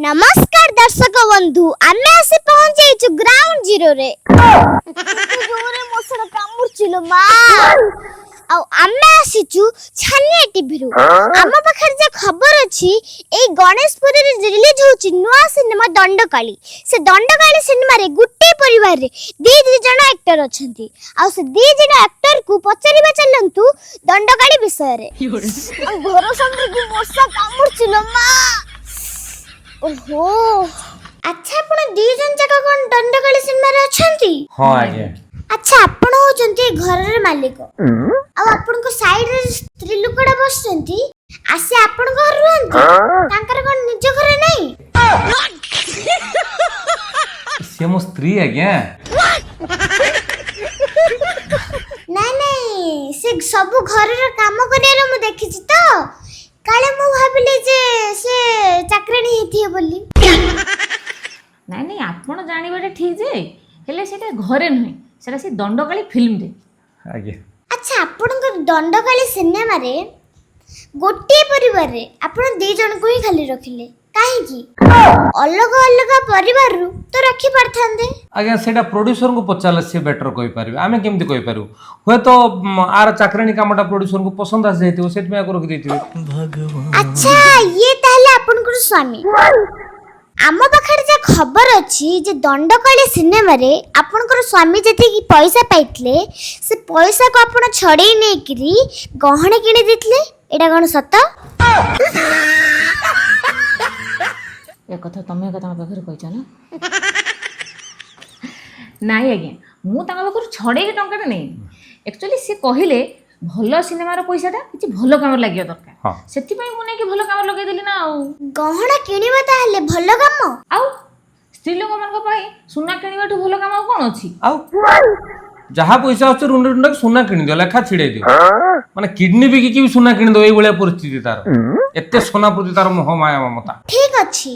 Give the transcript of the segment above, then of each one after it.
नमस्कार दर्शक बंधु आमे आसी पहुंचे ग्राउंड जीरो रे जोरे मोसर कामुरचिलो मा आ आमे आसीचु छानिया टीवी रु आम पाखर जे खबर अछि ए गणेशपुरी रे रिलीज होछि नुवा सिनेमा दंडकाली से दंडकाली सिनेमा रे गुट्टे परिवार रे दी जण एक्टर अछंती आ से दी जण एक्टर को पचरिबा चलंतु दंडकाली विषय रे घर संगे की मोसा कामुरचिलो मा ओहो अच्छा आपण दी जन जका कोन दंडकाली सिनेमा रे अछंती हां आज्ञा अच्छा आपण होचंती घर रे मालिक आ आपण को साइड रे स्त्री लोकडा बसचंती आसे आपण घर रहंती तांकर कोन निज घर नाही से मो स्त्री आज्ञा नाही नाही से सब घर रे काम करिया रे मु देखिछि तो काले मु भाबिले जे से चाकरानी हेथि बोली नाई नाई आपण जानिबाटे ठीक जे हेले सेटा घरे नहे सेटा से दंडकाली फिल्म रे आज्ञा अच्छा आपण को दंडकाली सिनेमा रे गोटे परिवार रे आपण दी जन को ही खाली रखिले काहे की अलग अलग परिवार रु तो रखी पड़थांदे आज्ञा सेटा प्रोड्यूसर को पचाले से बेटर कहि पारिबे आमे केमति कहि पारु होय तो आर चाकरानी कामटा प्रोड्यूसर को पसंद आसे हेतिबो सेट में आको रखि देतिबे अच्छा ये ताले आपण को स्वामी आम पाखर जे खबर अछि जे दंडकाली सिनेमा रे आपनकर स्वामी जति की पैसा पाइतले से पैसा को आपण छड़ेई नै करी गहणे किने दितले एडा कोन सत ए कथा तमे कथा पाखर कहछ ना नाई आज्ञा मु तांगा पाखर छड़े के टंका नै एक्चुअली से कहिले भलो सिनेमा रो पैसाटा किछि भलो काम लागियो दरकार हां सेति पई मु नै कि भलो काम लगे देली ना आ गहणा किनिबा ताले भलो काम आउ स्त्री लोक मान को पई सुना किनिबाठू भलो काम आ कोन अछि आउ जहा पैसा अछि रुंड रुंड सुना किनि दो लेखा छिड़े दियो माने किडनी बिकी की सुना किनि दो एई बळिया परिस्थिति तार एते सोना प्रति तार मोह माया ममता ठीक अछि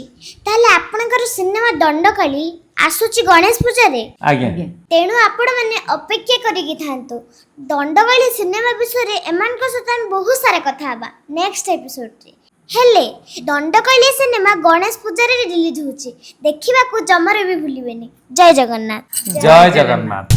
ताले आपनकर सिनेमा दंडकाली आसुची गणेश पूजा रे आज्ञा तेणु आपण माने अपेक्षा करिकी थांतो दंडकाली सिनेमा विषय रे एमान को सत हम बहुत सारा कथा हबा नेक्स्ट एपिसोड रे हेले दंडकाली सिनेमा गणेश पूजा रे रिलीज होची देखिबा को जमरे भी भूलिबेनी जय जगन्नाथ जय जगन्नाथ।